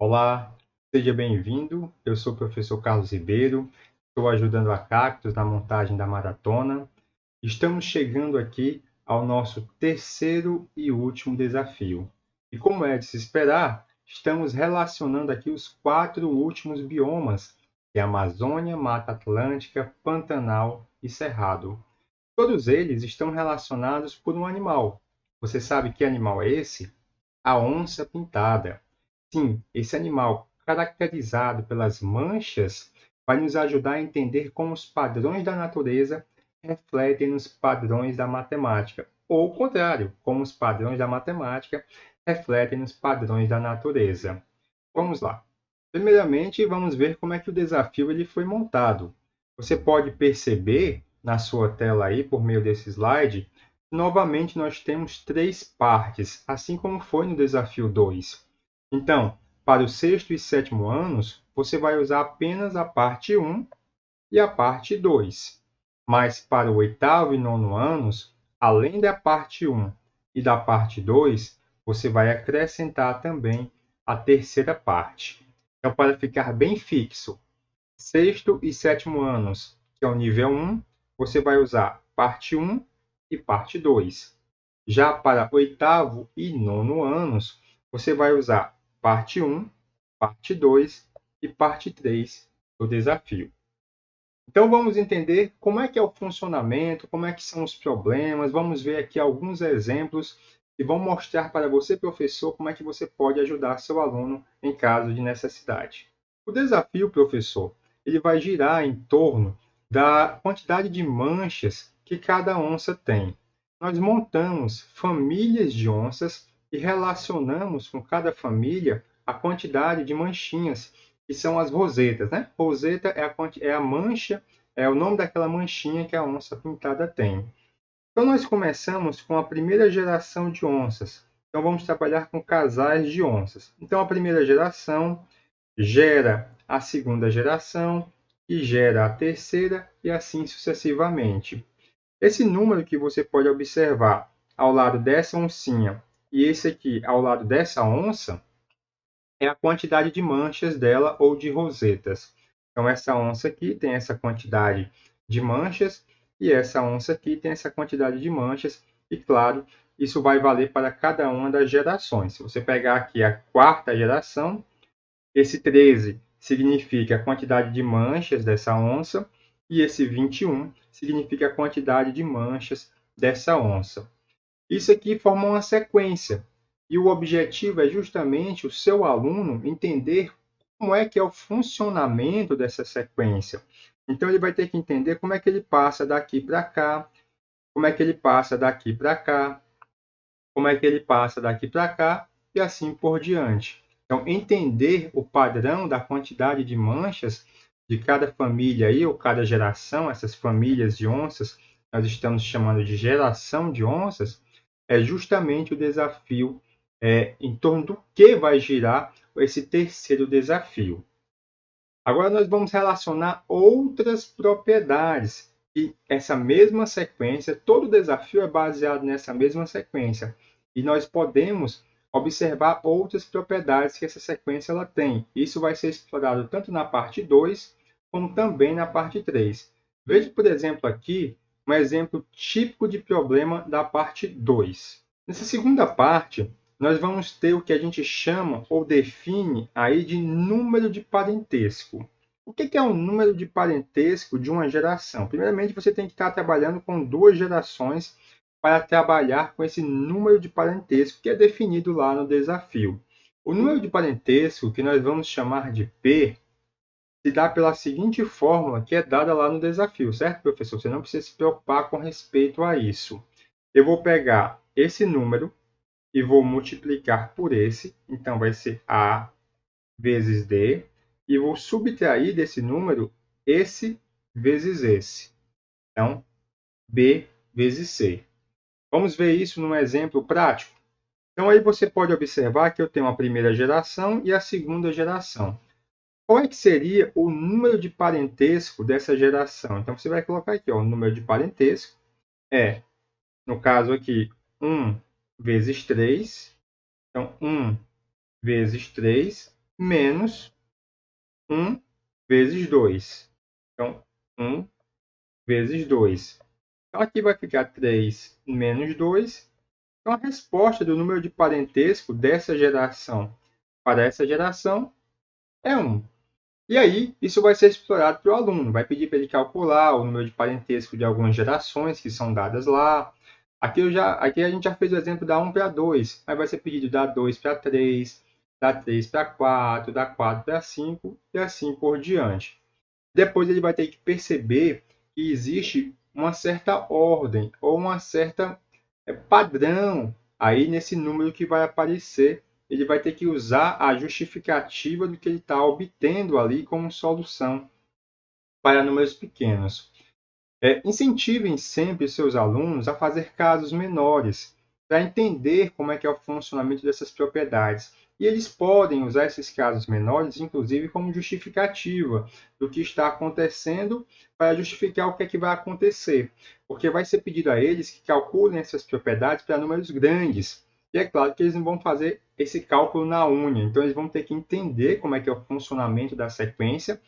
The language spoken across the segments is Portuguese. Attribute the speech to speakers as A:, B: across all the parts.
A: Olá, seja bem-vindo. Eu sou o professor Carlos Ribeiro, estou ajudando a Cactus na montagem da maratona. Estamos chegando aqui ao nosso terceiro e último desafio. E como é de se esperar, estamos relacionando aqui os 4 últimos biomas, que é Amazônia, Mata Atlântica, Pantanal e Cerrado. Todos eles estão relacionados por um animal. Você sabe que animal é esse? A onça pintada. Sim, esse animal, caracterizado pelas manchas, vai nos ajudar a entender como os padrões da natureza refletem nos padrões da matemática, ou o contrário, como os padrões da matemática refletem nos padrões da natureza. Vamos lá. Primeiramente, vamos ver como é que o desafio ele foi montado. Você pode perceber na sua tela aí, por meio desse slide, novamente nós temos 3 partes, assim como foi no desafio 2. Então, para o sexto e sétimo anos, você vai usar apenas a parte 1 e a parte 2. Mas para o oitavo e nono anos, além da parte 1 e da parte 2, você vai acrescentar também a terceira parte. Então, para ficar bem fixo, sexto e sétimo anos, que é o nível 1, você vai usar parte 1 e parte 2. Já para oitavo e nono anos, você vai usar parte 1, parte 2 e parte 3 do desafio. Então vamos entender como é que é o funcionamento, como é que são os problemas, vamos ver aqui alguns exemplos que vão mostrar para você, professor, como é que você pode ajudar seu aluno em caso de necessidade. O desafio, professor, ele vai girar em torno da quantidade de manchas que cada onça tem. Nós montamos famílias de onças e relacionamos com cada família a quantidade de manchinhas, que são as rosetas, né? Roseta é a mancha, é o nome daquela manchinha que a onça pintada tem. Então, nós começamos com a primeira geração de onças. Então, vamos trabalhar com casais de onças. Então, a primeira geração gera a segunda geração, que gera a terceira, e assim sucessivamente. Esse número que você pode observar ao lado dessa oncinha e esse aqui ao lado dessa onça é a quantidade de manchas dela ou de rosetas. Então, essa onça aqui tem essa quantidade de manchas e essa onça aqui tem essa quantidade de manchas. E, claro, isso vai valer para cada uma das gerações. Se você pegar aqui a quarta geração, esse 13 significa a quantidade de manchas dessa onça e esse 21 significa a quantidade de manchas dessa onça. Isso aqui forma uma sequência. E o objetivo é justamente o seu aluno entender como é que é o funcionamento dessa sequência. Então, ele vai ter que entender como é que ele passa daqui para cá, como é que ele passa daqui para cá, como é que ele passa daqui para cá e assim por diante. Então, entender o padrão da quantidade de manchas de cada família aí, ou cada geração, essas famílias de onças, nós estamos chamando de geração de onças, é justamente o desafio em torno do que vai girar esse terceiro desafio. Agora nós vamos relacionar outras propriedades e essa mesma sequência, todo desafio é baseado nessa mesma sequência. E nós podemos observar outras propriedades que essa sequência ela tem. Isso vai ser explorado tanto na parte 2 como também na parte 3. Veja, por exemplo, aqui um exemplo típico de problema da parte 2. Nessa segunda parte, nós vamos ter o que a gente chama ou define aí de número de parentesco. O que é um número de parentesco de uma geração? Primeiramente, você tem que estar trabalhando com 2 gerações para trabalhar com esse número de parentesco que é definido lá no desafio. O número de parentesco, que nós vamos chamar de P, se dá pela seguinte fórmula que é dada lá no desafio, certo, professor? Você não precisa se preocupar com respeito a isso. Eu vou pegar esse número e vou multiplicar por esse, então vai ser A vezes D, e vou subtrair desse número esse vezes esse. Então, B vezes C. Vamos ver isso num exemplo prático? Então, aí você pode observar que eu tenho a primeira geração e a segunda geração. Qual é que seria o número de parentesco dessa geração? Então, você vai colocar aqui, ó, o número de parentesco é, no caso aqui, 1 vezes 3. Então, 1 vezes 3 menos 1 vezes 2. Então, 1 vezes 2. Então, aqui vai ficar 3 menos 2. Então, a resposta do número de parentesco dessa geração para essa geração é 1. E aí, isso vai ser explorado pelo aluno. Vai pedir para ele calcular o número de parentesco de algumas gerações que são dadas lá. Aqui a gente já fez o exemplo da 1 para 2. Aí vai ser pedido da 2 para 3, da 3 para 4, da 4 para 5 e assim por diante. Depois ele vai ter que perceber que existe uma certa ordem ou uma certa padrão aí nesse número que vai aparecer. Ele vai ter que usar a justificativa do que ele está obtendo ali como solução para números pequenos. Incentivem sempre seus alunos a fazer casos menores, para entender como é que é o funcionamento dessas propriedades. E eles podem usar esses casos menores, inclusive, como justificativa do que está acontecendo, para justificar o que é que vai acontecer. Porque vai ser pedido a eles que calculem essas propriedades para números grandes. E é claro que eles não vão fazer esse cálculo na unha. Então, eles vão ter que entender como é que é o funcionamento da sequência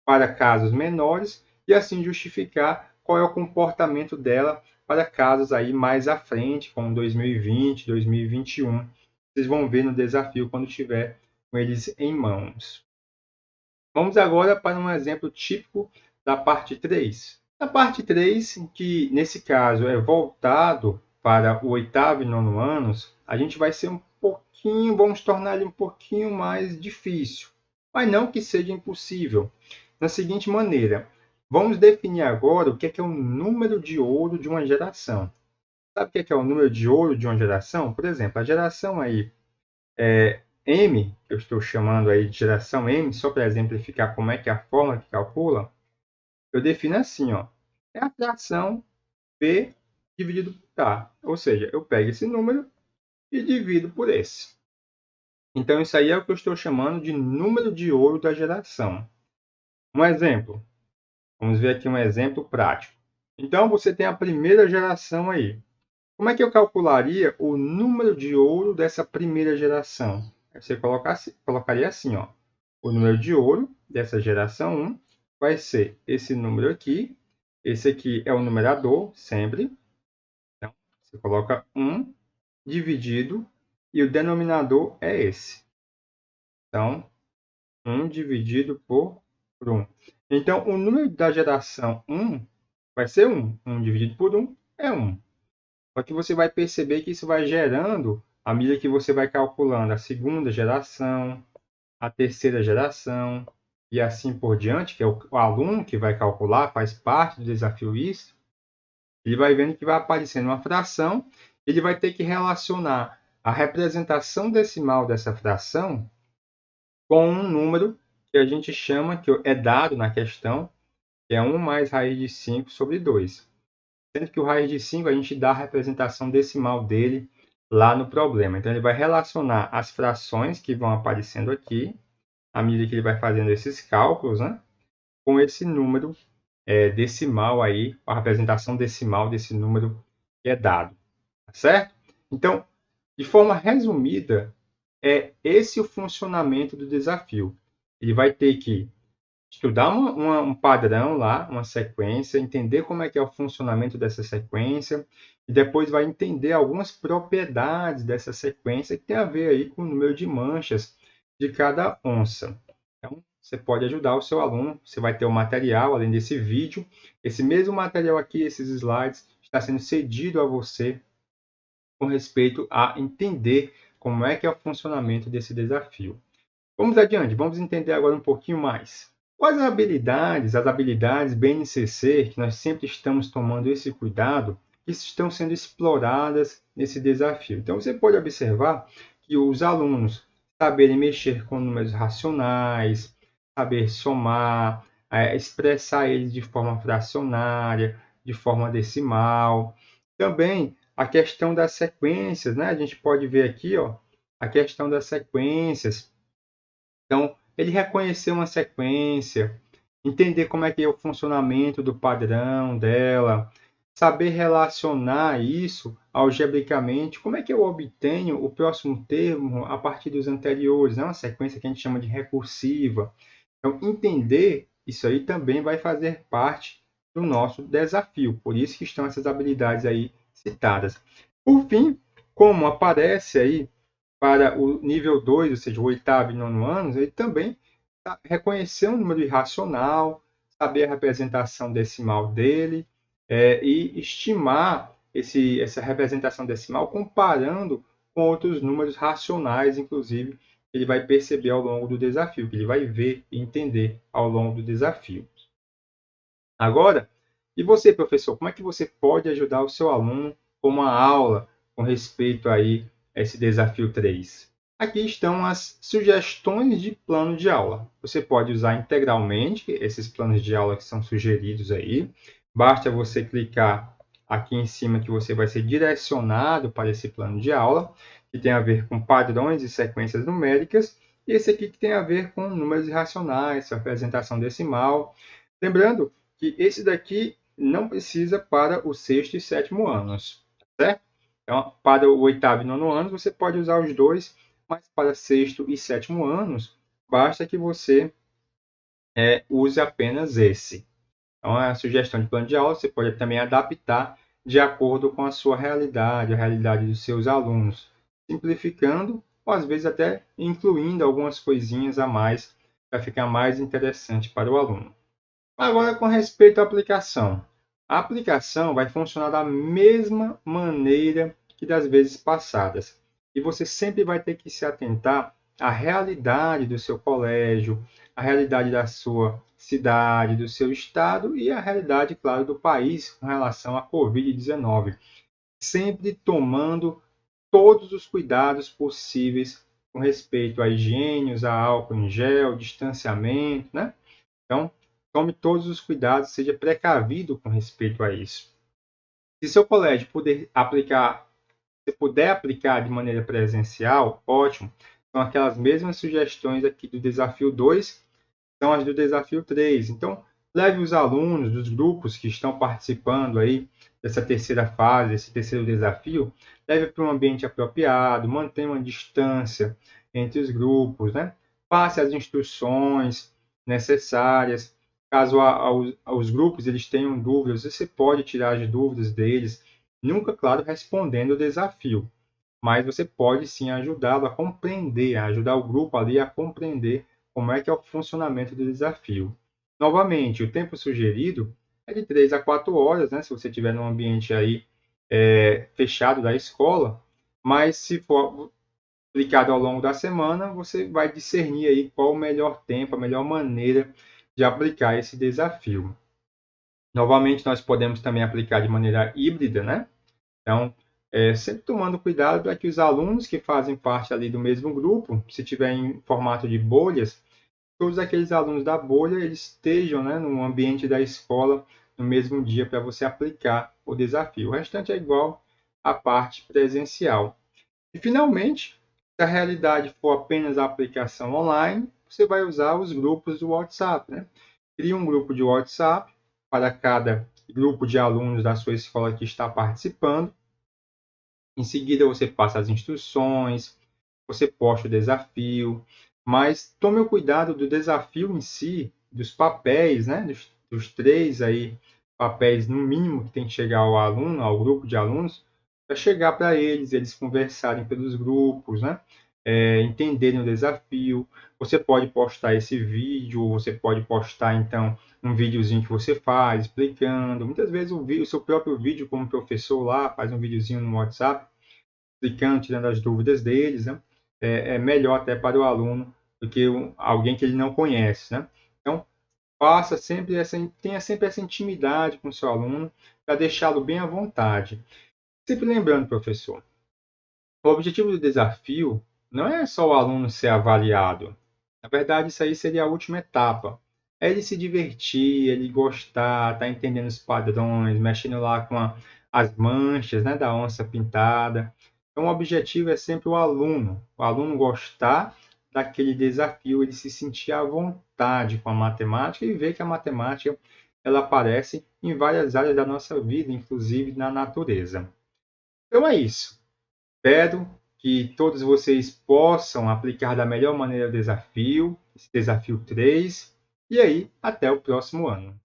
A: para casos menores e assim justificar qual é o comportamento dela para casos aí mais à frente, como 2020, 2021. Vocês vão ver no desafio quando tiver com eles em mãos. Vamos agora para um exemplo típico da parte 3. Na parte 3, que nesse caso é voltado para o oitavo e nono anos, a gente vai ser vamos tornar ele um pouquinho mais difícil, mas não que seja impossível. Da seguinte maneira, vamos definir agora o que é o número de ouro de uma geração. Sabe o que é o número de ouro de uma geração? Por exemplo, a geração aí M, que eu estou chamando aí de geração M, só para exemplificar como é que é a forma que calcula, eu defino assim, ó, é a fração P dividido por A. Ou seja, eu pego esse número e divido por esse. Então, isso aí é o que eu estou chamando de número de ouro da geração. Um exemplo. Vamos ver aqui um exemplo prático. Então, você tem a primeira geração aí. Como é que eu calcularia o número de ouro dessa primeira geração? Você colocaria assim, ó. O número de ouro dessa geração 1 vai ser esse número aqui. Esse aqui é o numerador, sempre. Então, você coloca 1 dividido e o denominador é esse. Então, 1 dividido por 1. Então, o número da geração 1 vai ser 1. 1 dividido por 1 é 1. Só que você vai perceber que isso vai gerando, à medida que você vai calculando a segunda geração, a terceira geração, e assim por diante, que é o aluno que vai calcular, faz parte do desafio isso, ele vai vendo que vai aparecendo uma fração, ele vai ter que relacionar a representação decimal dessa fração com um número que a gente chama, que é dado na questão, que é 1 mais raiz de 5 sobre 2. Sendo que o raiz de 5 a gente dá a representação decimal dele lá no problema. Então, ele vai relacionar as frações que vão aparecendo aqui, à medida que ele vai fazendo esses cálculos, né, com esse número decimal aí, a representação decimal desse número que é dado. Tá certo? Então, de forma resumida, é esse o funcionamento do desafio. Ele vai ter que estudar um padrão lá, uma sequência, entender como é que é o funcionamento dessa sequência, e depois vai entender algumas propriedades dessa sequência que tem a ver aí com o número de manchas de cada onça. Então, você pode ajudar o seu aluno, você vai ter o material, além desse vídeo, esse mesmo material aqui, esses slides, está sendo cedido a você com respeito a entender como é que é o funcionamento desse desafio. Vamos adiante, vamos entender agora um pouquinho mais. Quais as habilidades BNCC, que nós sempre estamos tomando esse cuidado, que estão sendo exploradas nesse desafio? Então, você pode observar que os alunos saberem mexer com números racionais, saber somar, expressar eles de forma fracionária, de forma decimal. Também a questão das sequências, né? A gente pode ver aqui, ó, a questão das sequências. Então, ele reconhecer uma sequência, entender como é que é o funcionamento do padrão dela, saber relacionar isso algebricamente, como é que eu obtenho o próximo termo a partir dos anteriores, né? Uma sequência que a gente chama de recursiva. Então, entender isso aí também vai fazer parte do nosso desafio. Por isso que estão essas habilidades aí citadas. Por fim, como aparece aí para o nível 2, ou seja, o oitavo e nono anos, ele também reconhecer um número irracional, saber a representação decimal dele, e estimar essa representação decimal comparando com outros números racionais, inclusive, ele vai perceber ao longo do desafio, que ele vai ver e entender ao longo do desafio. Agora, e você, professor, como é que você pode ajudar o seu aluno com uma aula com respeito aí a esse desafio 3? Aqui estão as sugestões de plano de aula. Você pode usar integralmente esses planos de aula que são sugeridos aí. Basta você clicar aqui em cima que você vai ser direcionado para esse plano de aula, que tem a ver com padrões e sequências numéricas, e esse aqui que tem a ver com números irracionais, representação decimal. Lembrando que esse daqui não precisa para o sexto e sétimo anos, certo? Então, para o oitavo e nono ano, você pode usar os dois, mas para sexto e sétimo anos, basta que você use apenas esse. Então, a sugestão de plano de aula você pode também adaptar de acordo com a sua realidade, a realidade dos seus alunos, simplificando ou às vezes até incluindo algumas coisinhas a mais para ficar mais interessante para o aluno. Agora, com respeito à aplicação. A aplicação vai funcionar da mesma maneira que das vezes passadas. E você sempre vai ter que se atentar à realidade do seu colégio, à realidade da sua cidade, do seu estado e à realidade, claro, do país com relação à Covid-19. Sempre tomando todos os cuidados possíveis com respeito à higiene, a álcool em gel, distanciamento, né? Então, tome todos os cuidados, seja precavido com respeito a isso. Se seu colégio puder aplicar de maneira presencial, ótimo. São aquelas mesmas sugestões aqui do desafio 2, são as do desafio 3. Então, leve os alunos dos grupos que estão participando aí dessa terceira fase, desse terceiro desafio, leve para um ambiente apropriado, mantenha uma distância entre os grupos, né? Passe as instruções necessárias. Caso os grupos eles tenham dúvidas, você pode tirar as dúvidas deles, nunca, claro, respondendo o desafio, mas você pode sim ajudá-lo a compreender, a ajudar o grupo ali a compreender como é que é o funcionamento do desafio. Novamente, o tempo sugerido é de 3 a 4 horas, né, se você estiver num ambiente aí fechado da escola, mas se for aplicado ao longo da semana, você vai discernir aí qual o melhor tempo, a melhor maneira de aplicar esse desafio. Novamente, nós podemos também aplicar de maneira híbrida, né? Então, sempre tomando cuidado para que os alunos que fazem parte ali do mesmo grupo, se tiver em formato de bolhas, todos aqueles alunos da bolha eles estejam, né, no ambiente da escola no mesmo dia para você aplicar o desafio. O restante é igual à parte presencial. E, finalmente, se a realidade for apenas a aplicação online, você vai usar os grupos do WhatsApp, né? Crie um grupo de WhatsApp para cada grupo de alunos da sua escola que está participando. Em seguida, você passa as instruções, você posta o desafio, mas tome o cuidado do desafio em si, dos papéis, né? Dos três aí papéis no mínimo que tem que chegar ao aluno, ao grupo de alunos, para chegar para eles conversarem pelos grupos, né? Entenderem o desafio. Você pode postar esse vídeo, você pode postar então um videozinho que você faz explicando. Muitas vezes o seu próprio vídeo como professor lá faz um videozinho no WhatsApp explicando, tirando as dúvidas deles, né? É melhor até para o aluno do que alguém que ele não conhece, né? Então, tenha sempre essa intimidade com o seu aluno para deixá-lo bem à vontade. Sempre lembrando, professor, o objetivo do desafio não é só o aluno ser avaliado. Na verdade, isso aí seria a última etapa. É ele se divertir, ele gostar, tá entendendo os padrões, mexendo lá com as manchas, né, da onça pintada. Então, o objetivo é sempre o aluno gostar daquele desafio, ele se sentir à vontade com a matemática e ver que a matemática ela aparece em várias áreas da nossa vida, inclusive na natureza. Então é isso. Espero que todos vocês possam aplicar da melhor maneira o desafio, esse desafio 3, e aí até o próximo ano.